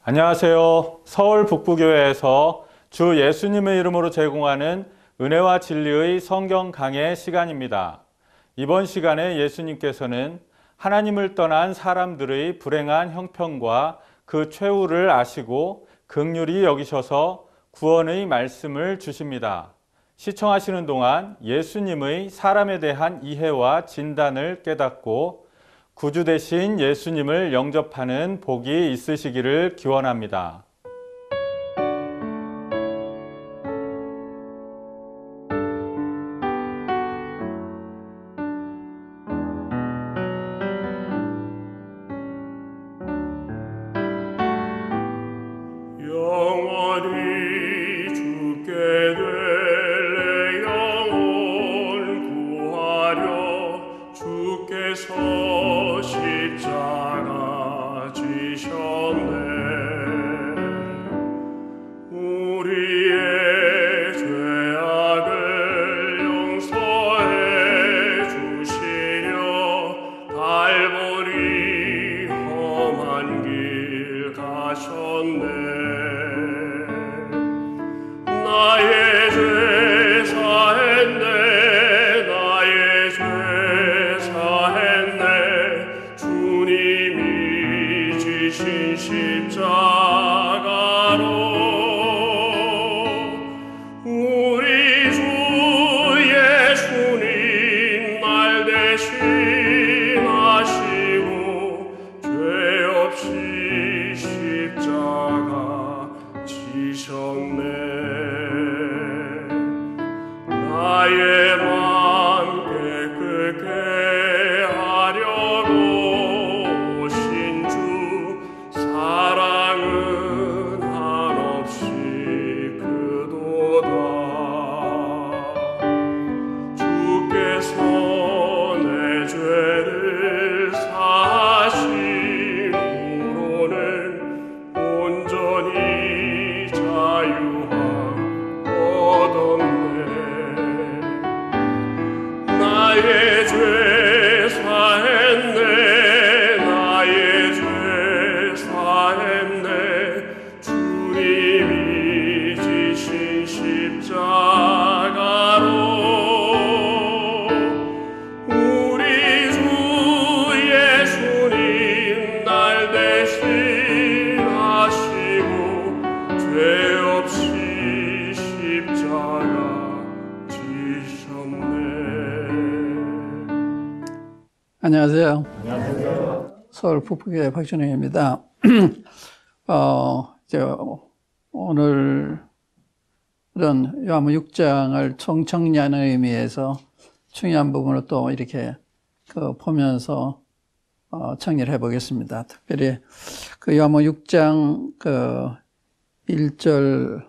안녕하세요. 서울 북부교회에서 주 예수님의 이름으로 제공하는 은혜와 진리의 성경 강해 시간입니다. 이번 시간에 예수님께서는 하나님을 떠난 사람들의 불행한 형편과 그 최후를 아시고 긍휼히 여기셔서 구원의 말씀을 주십니다. 시청하시는 동안 예수님의 사람에 대한 이해와 진단을 깨닫고 구주 되신 예수님을 영접하는 복이 있으시기를 기원합니다. 영원히 죽게 될 내 영혼 구하려 주께서 십자가 지셨네. 우리의 죄악을 용서해 주시려 갈보리 험한 길 가셨네. 나의 죄 사했네. 나의 죄 사했네. 주님이 지신 십자가로 우리 주 예수님 날 대신하시고 죄 없이 십자가 지셨네. 나의 맘 깨끗게 하려고 오신 주 사랑은 한없이 크도다. 주께서 내 죄를 사하심으로는 온전히 자유함 얻었네. 나의 죄 사했네. 나의 죄 사했네. 주님이 지신 십자가로 우리 주 예수님 날 대신하시고 죄 없이 십자가 지셨네. 안녕하세요. 서울 북부교회 박준영입니다. 오늘은 요한복음 6장을 총정리하는 의미에서 중요한 부분을 또 이렇게 보면서 정리를 해보겠습니다. 특별히 그 요한복음 6장 1절과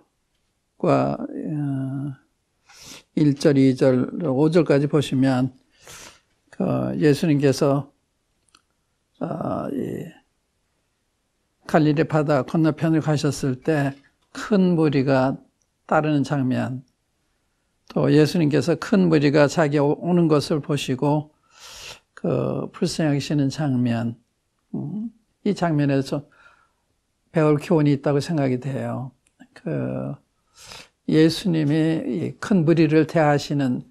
1절, 2절, 5절까지 보시면 예수님께서 갈릴리 바다 건너편을 가셨을 때 큰 무리가 따르는 장면, 또 예수님께서 큰 무리가 자기 오는 것을 보시고 불쌍하시는 장면, 이 장면에서 배울 교훈이 있다고 생각이 돼요. 예수님이 큰 무리를 대하시는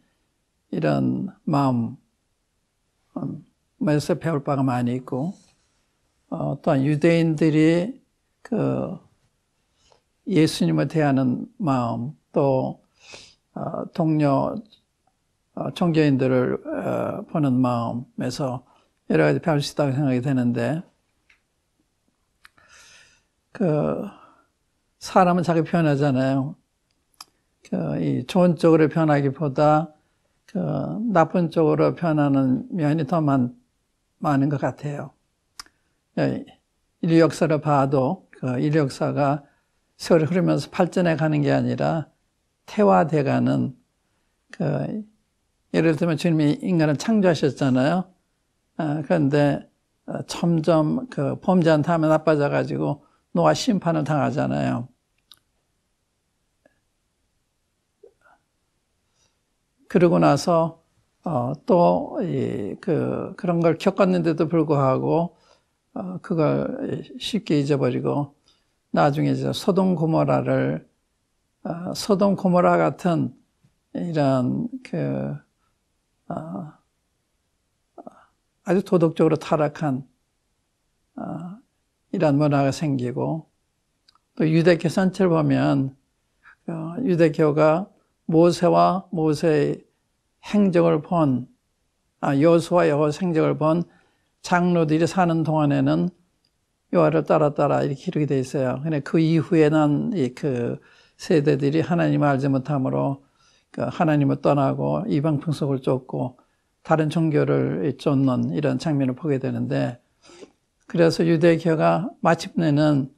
이런 마음, 에서 배울 바가 많이 있고, 또한 유대인들이 예수님을 대하는 마음, 또 동료 종교인들을 보는 마음에서 여러 가지 배울 수 있다고 생각이 되는데, 사람은 자기 표현하잖아요. 이 좋은 쪽으로 변하기보다 나쁜 쪽으로 변하는 면이 더 많은 것 같아요. 인류 역사를 봐도 인류 역사가 세월이 흐르면서 발전해 가는 게 아니라 퇴화돼가는, 예를 들면 주님이 인간을 창조하셨잖아요. 그런데 점점 범죄한 다음에 나빠져가지고 노아 심판을 당하잖아요. 그러고 나서 또 그런 걸 겪었는데도 불구하고 그걸 쉽게 잊어버리고 나중에 이제 소돔 고모라를 소돔 고모라 같은 이런 아주 도덕적으로 타락한 이런 문화가 생기고, 또 유대교 전체를 보면 유대교가 모세와 모세의 행적을 본 여호수아 여호와의 행적을 본 장로들이 사는 동안에는 여호와를 따라 이렇게 이루게 돼 있어요. 근데 그 이후에 난 그 세대들이 하나님을 알지 못함으로 하나님을 떠나고 이방 풍속을 쫓고 다른 종교를 쫓는 이런 장면을 보게 되는데, 그래서 유대교가 마침내는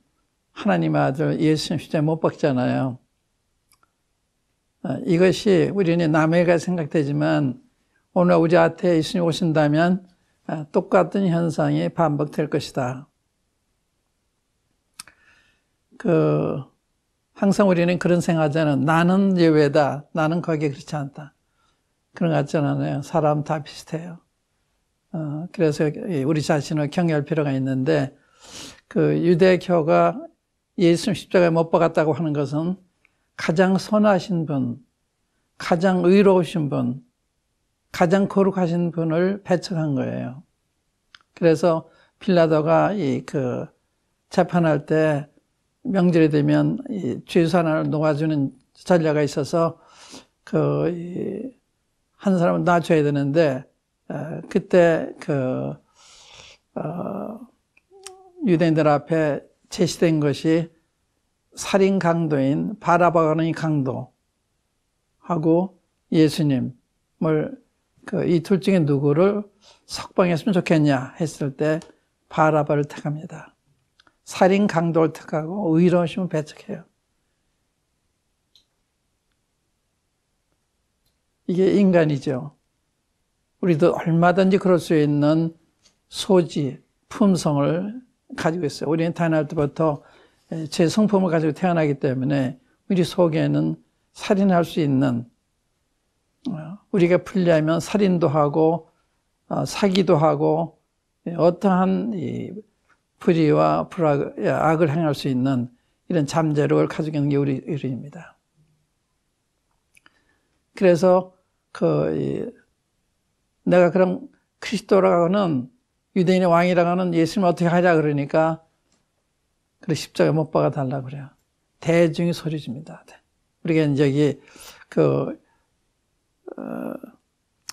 하나님의 아들 예수님 십자가에 못 박잖아요. 이것이 우리는 남에게 생각되지만 오늘 우리 앞에 예수님 오신다면 똑같은 현상이 반복될 것이다. 항상 우리는 그런 생각하잖아요. 나는 예외다. 나는 거기에 그렇지 않다. 그런 거 같잖아요. 사람 다 비슷해요. 그래서 우리 자신을 경외할 필요가 있는데, 유대교가 예수님 십자가에 못 박았다고 하는 것은 가장 선하신 분, 가장 의로우신 분, 가장 거룩하신 분을 배척한 거예요. 그래서 빌라도가 재판할 때 명절이 되면 죄수하나를 놓아주는 전례가 있어서 한 사람을 놔줘야 되는데, 그때 유대인들 앞에 제시된 것이 살인 강도인 바라바의 강도하고 예수님을 이 둘 중에 누구를 석방했으면 좋겠냐 했을 때 바라바를 택합니다. 살인 강도를 택하고 의로우심을 배척해요. 이게 인간이죠. 우리도 얼마든지 그럴 수 있는 소지, 품성을 가지고 있어요. 우리는 태어날 때부터 제 성품을 가지고 태어나기 때문에 우리 속에는 살인할 수 있는, 우리가 풀리하면 살인도 하고 사기도 하고 어떠한 불의와 악을 행할 수 있는 이런 잠재력을 가지고 있는 게 우리입니다. 그래서 내가 그럼 그리스도라고는 유대인의 왕이라고 하는 예수님을 어떻게 하자 그러니까 십자가에 못 박아 달라 그래요. 대중이 소리 줍니다. 우리가 이제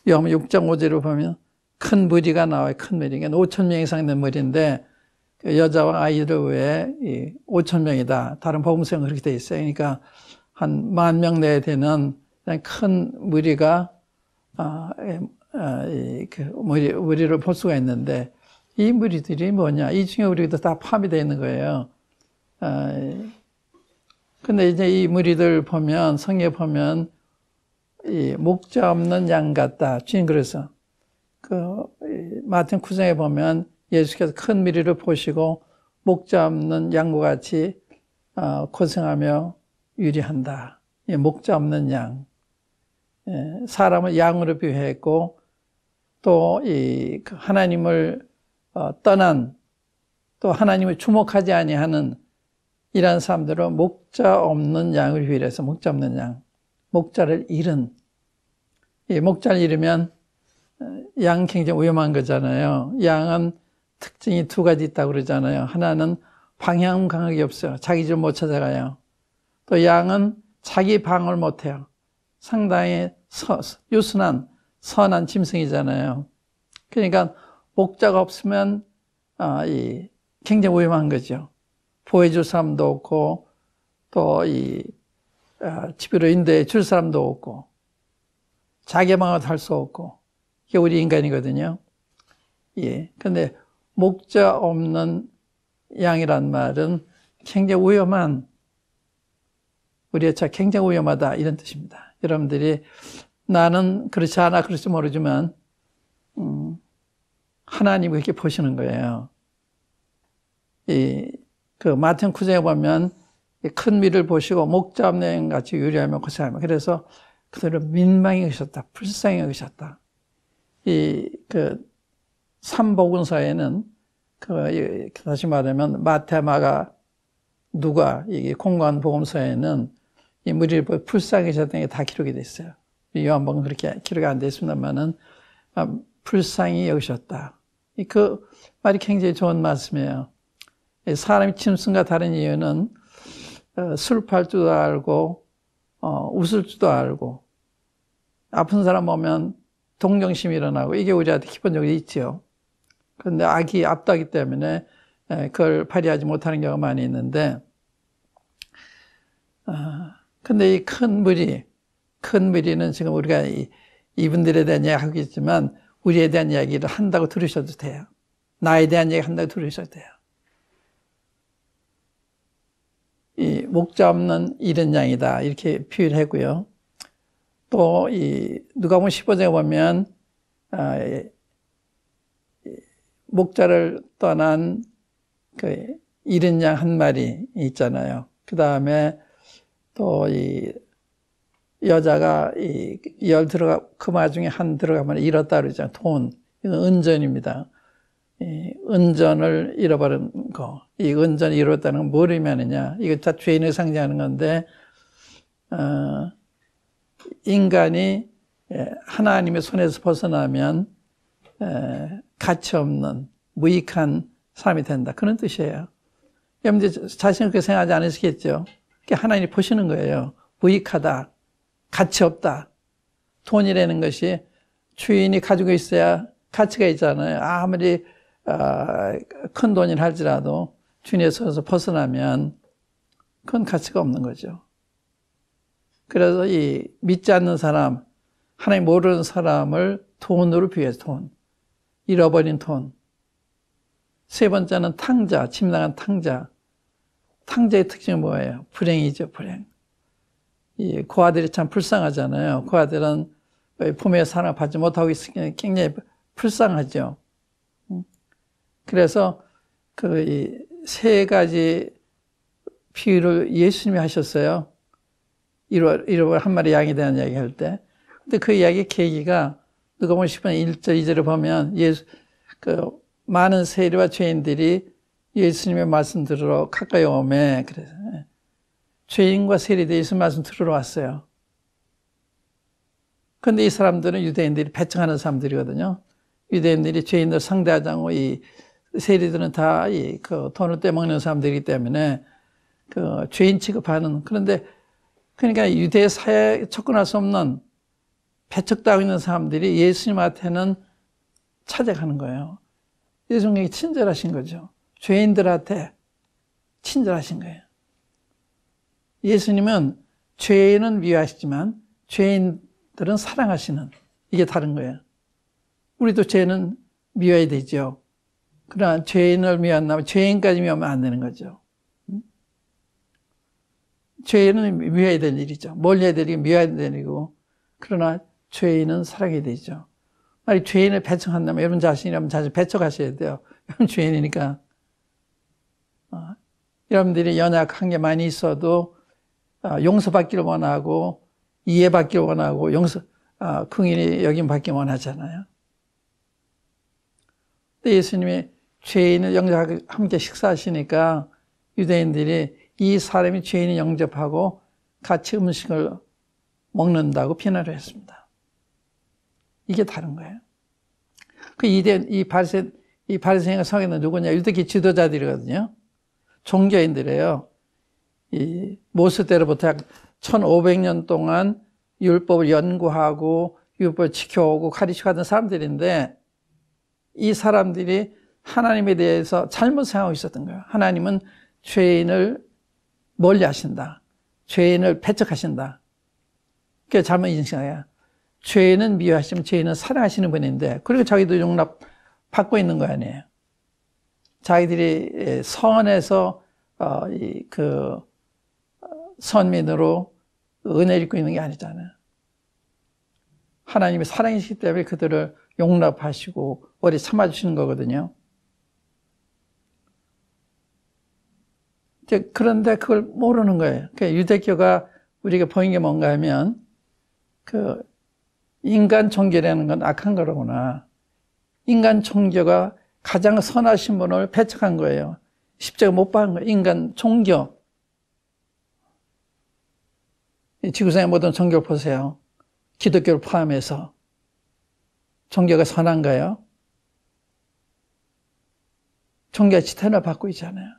요한복음 6장 5절을 보면 큰 무리가 나와요. 큰 무리. 5,000명 이상 된 무리인데 여자와 아이를 외에 5,000명이다. 다른 복음서는 그렇게 돼 있어요. 그러니까 한 10,000명 내에 되는 큰 무리가 무리를 볼 수가 있는데, 이 무리들이 뭐냐? 이 중에 우리도 다 포함이 되어 있는 거예요. 근데 이제 이 무리들 보면, 성경에 보면, 목자 없는 양 같다. 주님 그래서, 마태복음 9장에 보면 예수께서 큰 무리를 보시고, 목자 없는 양과 같이, 고생하며 유리한다. 목자 없는 양. 사람을 양으로 비유했고, 또 하나님을 떠난, 또 하나님을 주목하지 아니하는 이런 사람들은 목자 없는 양을 비유해서 목자 없는 양, 목자를 잃은. 목자를 잃으면 양 굉장히 위험한 거잖아요. 양은 특징이 두 가지 있다고 그러잖아요. 하나는 방향 감각이 없어요. 자기 집 못 찾아가요. 또 양은 자기 방어를 못 해요. 상당히 유순한 선한 짐승이잖아요. 그러니까 목자가 없으면 굉장히 위험한 거죠. 보호해줄 사람도 없고, 또 집으로 인도해 줄 사람도 없고, 자기 방어도 할 수 없고, 이게 우리 인간이거든요. 근데 목자 없는 양이란 말은 굉장히 위험한, 우리의 차 굉장히 위험하다 이런 뜻입니다. 여러분들이 나는 그렇지 않아 그럴지 모르지만 하나님이 그렇게 보시는 거예요. 마태복음 9장에 보면 큰 미를 보시고 목자 없는 양 같이 유리하며 고생하며, 그래서 그들을 민망히 여기셨다, 불쌍히 여기셨다. 삼복음서에는 다시 말하면 마태, 마가, 누가 이 공관 복음서에는 이 무리를 불쌍히 여겼던 게 다 기록이 됐어요. 요한복음은 그렇게 기록이 안 됐습니다만은 불쌍히 여기셨다. 그 말이 굉장히 좋은 말씀이에요. 사람이 짐승과 다른 이유는 슬퍼할 줄도 알고 웃을 줄도 알고 아픈 사람 보면 동정심이 일어나고 이게 우리한테 기본적으로 있지요. 그런데 악이 압도하기 때문에 그걸 발휘하지 못하는 경우가 많이 있는데 근데 이 큰 무리는 지금 우리가 이분들에 대한 이야기 하고 있지만 우리에 대한 이야기를 한다고 들으셔도 돼요. 나에 대한 이야기 한다고 들으셔도 돼요. 이 목자 없는 잃은 양이다 이렇게 표현하고요. 또 이 누가복음 15장에 보면 목자를 떠난 그 잃은 양 한 마리 있잖아요. 그 다음에 또 이 여자가 그 마중에 한 들어가면 잃었다 그러잖아요. 돈. 이건 은전입니다. 은전을 잃어버린 거. 이 은전을 잃었다는 건 뭘 의미하느냐. 이거 다 죄인을 상징하는 건데, 인간이 하나님의 손에서 벗어나면 가치 없는 무익한 사람이 된다. 그런 뜻이에요. 여러분들 자신을 그렇게 생각하지 않으시겠죠? 그게 하나님이 보시는 거예요. 무익하다. 가치 없다. 돈이라는 것이 주인이 가지고 있어야 가치가 있잖아요. 아무리 큰 돈이라 할지라도 주인의 손에서 벗어나면 그건 가치가 없는 거죠. 그래서 이 믿지 않는 사람, 하나님 모르는 사람을 돈으로 비유해서 돈. 잃어버린 돈. 세 번째는 탕자, 침낭한 탕자. 탕자의 특징이 뭐예요? 불행이죠, 불행. 이 고아들이 참 불쌍하잖아요. 고아들은 부모의 사랑을 받지 못하고 있으니 굉장히 불쌍하죠. 그래서 그 세 가지 비유를 예수님이 하셨어요. 잃어버린 한 마리 양에 대한 이야기 할 때. 근데 그 이야기 계기가 누가복음 10장 1절 2절을 보면 많은 세리와 죄인들이 예수님의 말씀 들으러 가까이 오매. 그래서 죄인과 세리들이 예수님 말씀 들으러 왔어요. 그런데 이 사람들은 유대인들이 배척하는 사람들이거든요. 유대인들이 죄인들 상대하지 않고 이 세리들은 다 그 돈을 떼먹는 사람들이기 때문에 그 죄인 취급하는. 그런데 그러니까 유대 사회에 접근할 수 없는 배척당하고 있는 사람들이 예수님한테는 찾아가는 거예요. 예수님이 친절하신 거죠. 죄인들한테 친절하신 거예요. 예수님은 죄인은 미워하시지만 죄인들은 사랑하시는, 이게 다른 거예요. 우리도 죄는 미워야 되죠. 그러나 죄인을 미워한다면 죄인까지 미워하면 안 되는 거죠. 죄인은 미워야 될 일이죠. 뭘 해야 되고 미워야 될 일이고, 그러나 죄인은 사랑해야 되죠. 만약 죄인을 배척한다면 여러분 자신이라면 자신 배척하셔야 돼요. 여러분 죄인이니까. 여러분들이 연약한 게 많이 있어도 용서받기를 원하고 이해받기를 원하고 긍휼히 여김받기 원하잖아요. 근데 예수님이 죄인을 영접하고 함께 식사하시니까 유대인들이 이 사람이 죄인을 영접하고 같이 음식을 먹는다고 비난을 했습니다. 이게 다른 거예요. 이 바리새인과 서기관은 누구냐? 유대교 지도자들이거든요. 종교인들이에요. 이 모세 때로부터 약 1500년 동안 율법을 연구하고 율법을 지켜오고 가르치고 하던 사람들인데, 이 사람들이 하나님에 대해서 잘못 생각하고 있었던 거예요. 하나님은 죄인을 멀리 하신다. 죄인을 배척하신다. 그게 잘못 인식해요. 죄인은 미워하시면 죄인은 사랑하시는 분인데, 그리고 자기도 용납받고 있는 거 아니에요. 자기들이 선에서 선민으로 은혜를 입고 있는 게 아니잖아요. 하나님이 사랑이시기 때문에 그들을 용납하시고 오래 참아주시는 거거든요. 그런데 그걸 모르는 거예요. 그러니까 유대교가 우리가 보인 게 뭔가 하면, 인간 종교라는 건 악한 거로구나. 인간 종교가 가장 선하신 분을 배척한 거예요. 십자가 못 박은 거예요. 인간 종교, 지구상의 모든 종교를 보세요. 기독교를 포함해서. 종교가 선한가요? 종교가 지탄을 받고 있잖아요.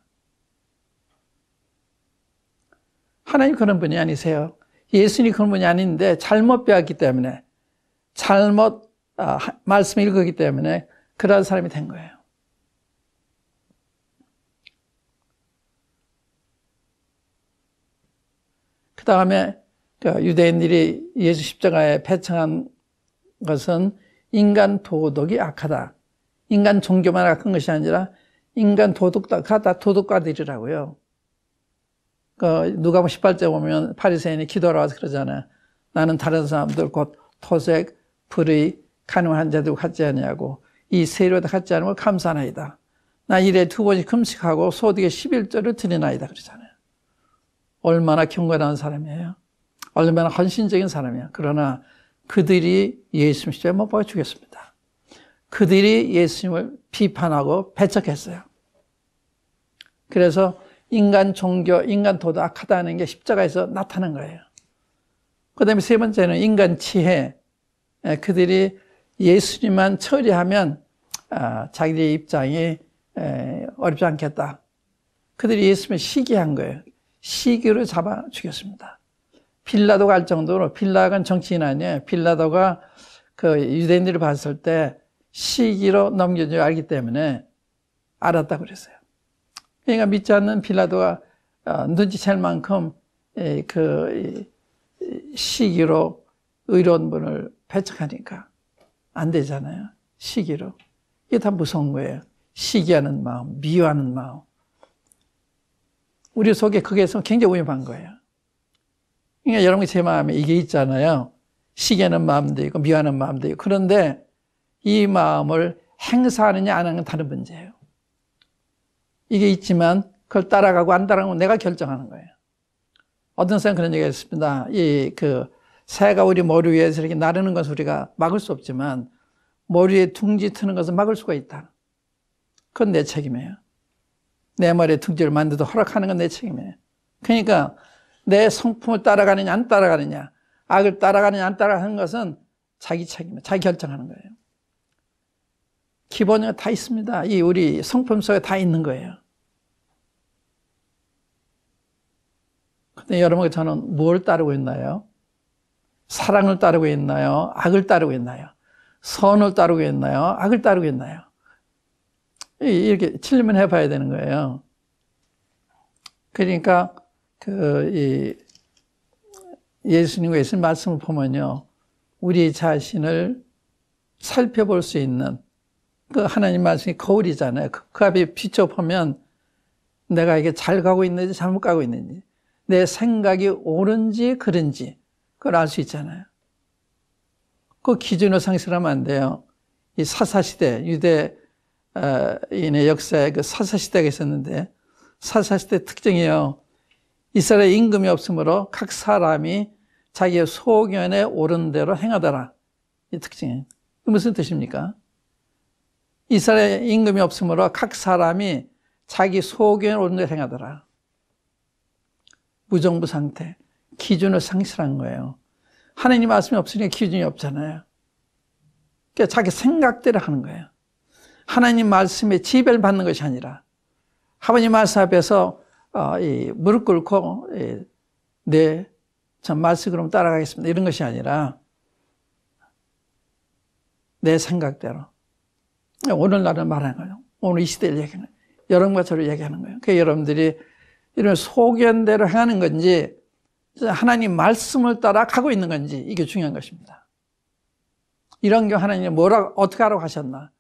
하나님 그런 분이 아니세요. 예수님 그런 분이 아닌데 잘못 배웠기 때문에, 잘못 말씀을 읽었기 때문에 그런 사람이 된 거예요. 그 다음에 유대인들이 예수 십자가에 배척한 것은 인간 도덕이 악하다. 인간 종교만 악한 것이 아니라 인간 도덕도 악하다. 도덕가들이라고요. 누가복음 18절 보면 바리새인이 기도하러 와서 그러잖아요. 나는 다른 사람들 곧 토색, 불의, 가늠한 자들과 같지 아니하고 이 세례와 같지 않은 걸 감사하나이다. 나 일에 2번씩 금식하고 소득의 11조를 드리나이다 그러잖아요. 얼마나 경건한 사람이에요. 얼마나 헌신적인 사람이에요. 그러나 그들이 예수님 십자가에 못 박아 죽였습니다. 그들이 예수님을 비판하고 배척했어요. 그래서 인간 종교, 인간 도덕 악하다는 게 십자가에서 나타난 거예요. 그 다음에 세 번째는 인간 지혜. 그들이 예수님만 처리하면 자기들의 입장이 어렵지 않겠다. 그들이 예수님을 시기한 거예요. 시기로 잡아 죽였습니다. 빌라도가 할 정도로, 빌라도가 정치인 아니에요. 빌라도가 유대인들을 봤을 때 시기로 넘겨준 줄 알기 때문에 알았다고 그랬어요. 그러니까 믿지 않는 빌라도가 눈치챌 만큼 시기로 의로운 분을 배척하니까 안 되잖아요. 시기로. 이게 다 무서운 거예요. 시기하는 마음, 미워하는 마음. 우리 속에 그게 굉장히 위험한 거예요. 그러니까 여러분이 제 마음에 이게 있잖아요. 시기하는 마음도 있고 미워하는 마음도 있고. 그런데 이 마음을 행사하느냐 안 하는 건 다른 문제예요. 이게 있지만 그걸 따라가고 안 따라가고 내가 결정하는 거예요. 어떤 사람 그런 얘기가 있습니다. 새가 우리 머리 위에서 이렇게 나르는 것을 우리가 막을 수 없지만 머리에 둥지 트는 것을 막을 수가 있다. 그건 내 책임이에요. 내 머리에 둥지를 만들어도 허락하는 건 내 책임이에요. 그러니까 내 성품을 따라가느냐 안 따라가느냐, 악을 따라가느냐 안 따라가는 것은 자기 책임이에요. 자기 결정하는 거예요. 기본이 다 있습니다. 이 우리 성품 속에 다 있는 거예요. 근데 여러분, 저는 뭘 따르고 있나요? 사랑을 따르고 있나요? 악을 따르고 있나요? 선을 따르고 있나요? 악을 따르고 있나요? 이렇게 질문해 봐야 되는 거예요. 그러니까 예수님과 예수님 말씀을 보면요, 우리 자신을 살펴볼 수 있는 하나님 말씀이 거울이잖아요. 그 앞에 비춰보면 내가 이게 잘 가고 있는지 잘못 가고 있는지, 내 생각이 옳은지 그른지 그걸 알 수 있잖아요. 그 기준을 상실하면 안 돼요. 이 사사시대, 유대인의 역사에 사사시대가 있었는데, 사사시대 특징이에요. 이스라엘 임금이 없으므로 각 사람이 자기의 소견에 옳은 대로 행하더라. 이 특징이에요. 무슨 뜻입니까? 이스라엘 임금이 없으므로 각 사람이 자기 소견에 옳은 대로 행하더라. 무정부 상태, 기준을 상실한 거예요. 하나님 말씀이 없으니까 기준이 없잖아요. 그러니까 자기 생각대로 하는 거예요. 하나님 말씀에 지배를 받는 것이 아니라, 하나님 말씀 앞에서 무릎 꿇고 네, 전 말씀으로 따라가겠습니다, 이런 것이 아니라 내 생각대로. 오늘날은 말하는 거예요. 오늘 이 시대를 얘기하는 거예요. 여러분과 저를 얘기하는 거예요. 그러니까 여러분들이 이런 소견대로 행하는 건지 하나님 말씀을 따라 가고 있는 건지, 이게 중요한 것입니다. 이런 경우 하나님이 어떻게 하라고 하셨나?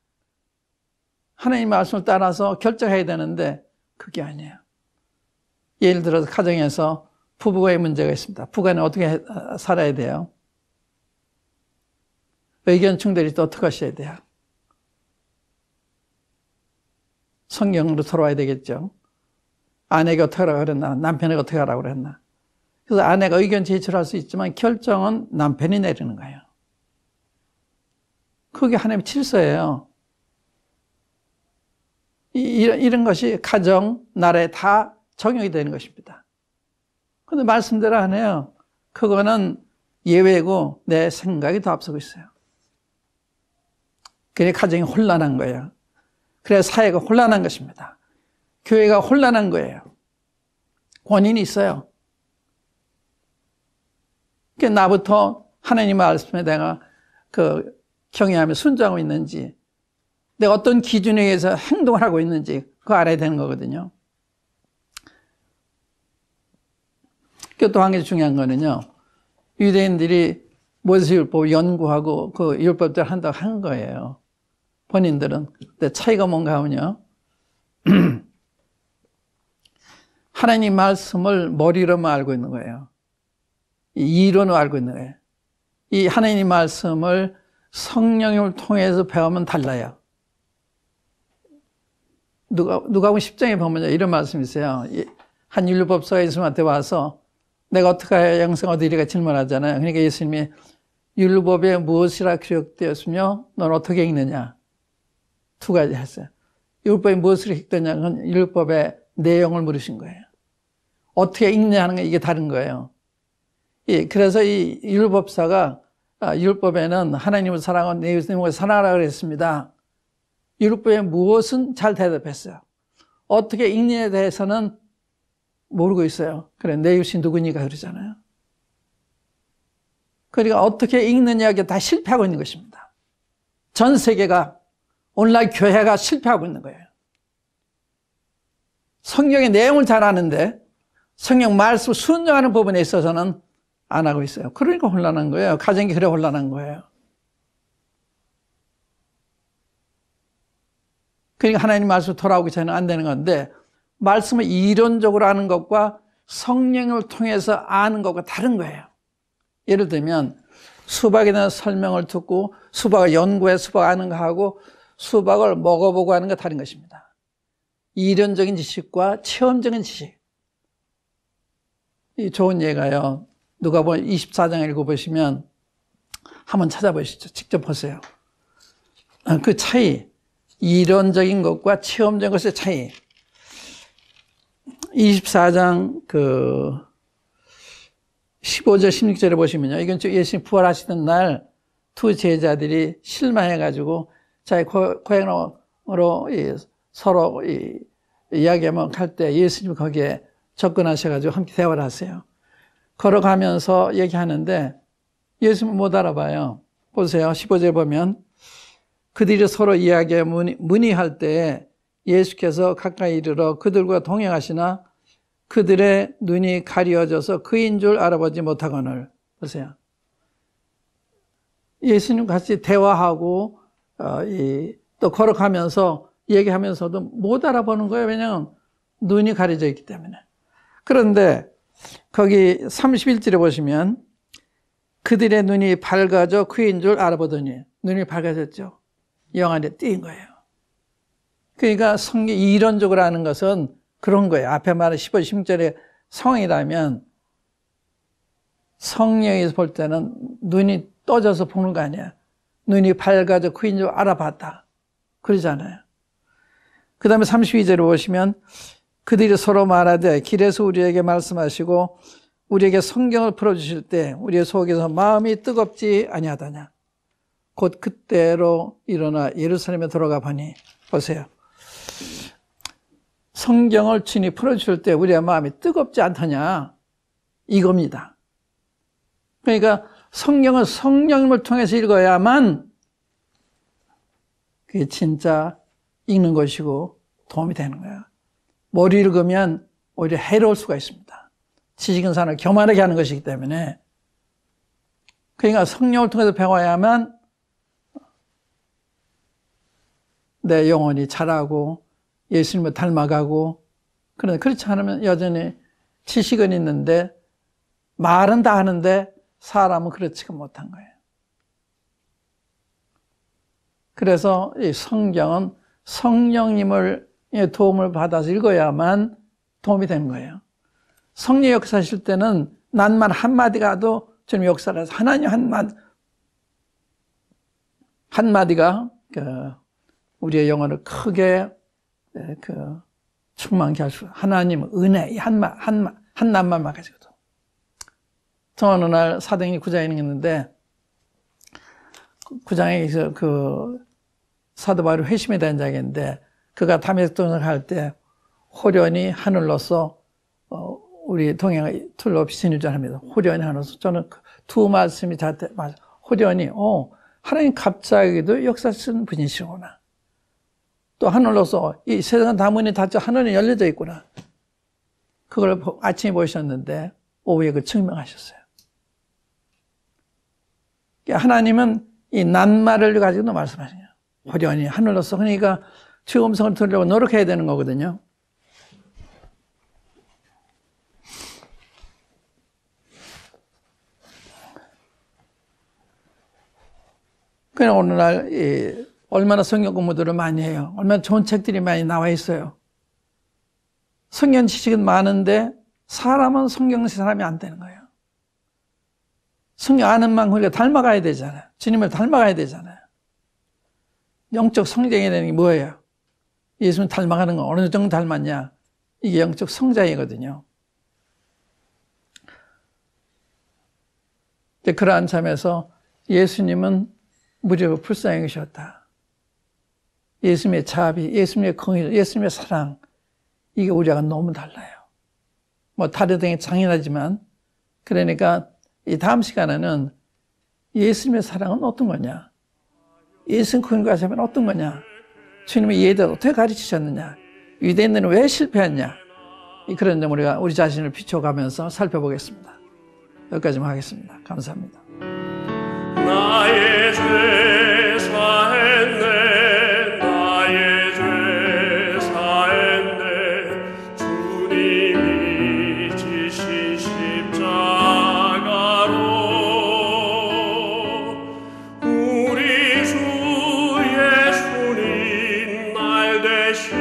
하나님 말씀을 따라서 결정해야 되는데 그게 아니에요. 예를 들어서 가정에서 부부간의 문제가 있습니다. 부부간에 어떻게 살아야 돼요? 의견 충돌이 또 어떻게 하셔야 돼요? 성경으로 돌아와야 되겠죠. 아내가 어떻게 하라고 그랬나? 남편에게 어떻게 하라고 그랬나? 그래서 아내가 의견 제출할 수 있지만 결정은 남편이 내리는 거예요. 그게 하나님의 질서예요. 이런 것이 가정, 나라에 다 적용이 되는 것입니다. 그런데 말씀대로 안 해요. 그거는 예외고 내 생각이 더 앞서고 있어요. 그래 가정이 혼란한 거예요. 그래 사회가 혼란한 것입니다. 교회가 혼란한 거예요. 원인이 있어요. 그러니까 나부터 하나님 말씀에 내가 경외하며 순종하고 있는지, 내가 어떤 기준에 의해서 행동을 하고 있는지 그거 알아야 되는 거거든요. 또 한 가지 중요한 거는요, 유대인들이 모세율법 연구하고 그 율법대로 한다고 한 거예요. 본인들은. 근데 차이가 뭔가 하면요, 하나님 말씀을 머리로만 알고 있는 거예요. 이론으로 알고 있는 거예요. 이 하나님 말씀을 성령을 통해서 배우면 달라요. 누가복음 10장에 보면 이런 말씀이 있어요. 한 율법사가 예수님한테 와서 내가 어떻게 해야 영생 얻으리가 질문하잖아요. 그러니까 예수님이 율법에 무엇이라 기록되었으며 넌 어떻게 읽느냐? 두 가지 했어요. 율법에 무엇을 읽느냐? 그건 율법의 내용을 물으신 거예요. 어떻게 읽느냐 하는 게 이게 다른 거예요. 예, 그래서 이 율법사가 율법에는 하나님을 사랑하고 내 이웃을 사랑하라 그랬습니다. 율법에 무엇은 잘 대답했어요. 어떻게 읽느냐에 대해서는 모르고 있어요. 그래, 내 이웃이 누구니까 그러잖아요. 그러니까 어떻게 읽느냐에 다 실패하고 있는 것입니다. 전 세계가, 오늘날 교회가 실패하고 있는 거예요. 성경의 내용을 잘 아는데 성경 말씀을 순종하는 부분에 있어서는 안 하고 있어요. 그러니까 혼란한 거예요. 가정이 그래 혼란한 거예요. 그러니까 하나님 말씀 돌아오기 전에 안 되는 건데, 말씀을 이론적으로 아는 것과 성령을 통해서 아는 것과 다른 거예요. 예를 들면 수박에 대한 설명을 듣고 수박을 연구해 수박 아는 거하고 수박을 먹어보고 하는 거 다른 것입니다. 이론적인 지식과 체험적인 지식. 이 좋은 예가요, 누가복음 24장 읽어보시면 한번 찾아보시죠. 직접 보세요. 그 차이, 이론적인 것과 체험적인 것의 차이. 24장 15절 16절에 보시면요, 이건 예수님 부활하시던 날 두 제자들이 실망해가지고 자기 고향으로 서로 이야기하면 갈 때 예수님이 거기에 접근하셔가지고 함께 대화를 하세요. 걸어가면서 얘기하는데 예수님은 못 알아봐요. 보세요. 15절 보면 그들이 서로 이야기에 문의할 때 예수께서 가까이 이르러 그들과 동행하시나 그들의 눈이 가려져서 그인 줄 알아보지 못하거늘. 보세요. 예수님 같이 대화하고 또 걸어가면서 얘기하면서도 못 알아보는 거예요. 왜냐하면 눈이 가려져 있기 때문에. 그런데 거기 31절에 보시면 그들의 눈이 밝아져 그인 줄 알아보더니, 눈이 밝아졌죠. 영 안에 띄인 거예요. 그러니까 성경 이론적으로 하는 것은 그런 거예요. 앞에 말한 15, 16절의 상황이라면 성령에서 볼 때는 눈이 떠져서 보는 거 아니야. 눈이 밝아져 그인 줄 알아봤다. 그러잖아요. 그 다음에 32절에 보시면 그들이 서로 말하되 길에서 우리에게 말씀하시고 우리에게 성경을 풀어주실 때 우리의 속에서 마음이 뜨겁지 아니하더냐. 곧 그때로 일어나 예루살렘에 들어가 보니, 보세요. 성경을 주님이 풀어주실 때 우리의 마음이 뜨겁지 않더냐, 이겁니다. 그러니까 성경은 성령님을 통해서 읽어야만 그게 진짜 읽는 것이고 도움이 되는 거예요. 머리 읽으면 오히려 해로울 수가 있습니다. 지식은 사람을 교만하게 하는 것이기 때문에. 그러니까 성령을 통해서 배워야만 내 영혼이 자라고 예수님을 닮아가고. 그런데 그렇지 않으면 여전히 지식은 있는데 말은 다 하는데 사람은 그렇지가 못한 거예요. 그래서 이 성경은 성령님의 도움을 받아서 읽어야만 도움이 되는 거예요. 성령 역사하실 때는 낱말 한마디가도 주님 역사를 해서 하나님 한마디가 우리의 영혼을 크게 충만케 할 수, 하나님 은혜, 한 낱말만 가지고도. 어느 날 사도행전 9장에 있는데 9장에 그 사도 바울이 회심에 대한 이야기인데 그가 다메섹도에 갈 때 호련히 하늘로서 우리 동행을 둘러 비치는 줄 압니다. 호련히 하늘로서 저는 두 말씀이 저한테 맞아. 호련히 하나님 갑자기도 역사하시는 분이시구나. 또 하늘로서 이 세상은 다 문이 닫혀 하늘이 열려져 있구나. 그걸 아침에 보셨는데 오후에 그걸 증명하셨어요. 하나님은 이 낱말을 가지고도 말씀하시는 거예요. 호련히 하늘로서. 그러니까 주의 음성을 들으려고 노력해야 되는 거거든요. 그냥 오늘날 얼마나 성경 공부들을 많이 해요. 얼마나 좋은 책들이 많이 나와 있어요. 성경 지식은 많은데 사람은 성경 사람이 안 되는 거예요. 성경 아는 만큼 우리가 닮아가야 되잖아요. 주님을 닮아가야 되잖아요. 영적 성장이 되는 게 뭐예요? 예수님 닮아가는 건 어느 정도 닮았냐? 이게 영적 성장이거든요. 그러한 점에서 예수님은 무료로 불쌍히 계셨다. 예수님의 자비, 예수님의 긍휼, 예수님의 사랑, 이게 우리가 너무 달라요. 뭐 다른 등이 장인하지만, 그러니까 이 다음 시간에는 예수님의 사랑은 어떤 거냐? 예수님 긍휼과 자비는 어떤 거냐? 주님의 예대로 어떻게 가르치셨느냐? 유대인들은 왜 실패했냐? 그런 점 우리 자신을 비춰가면서 살펴보겠습니다. 여기까지만 하겠습니다. 감사합니다. 나의 죄 사했네 나의 죄 사했네 주님이 지신 십자가로 우리 주 예수님 날 대신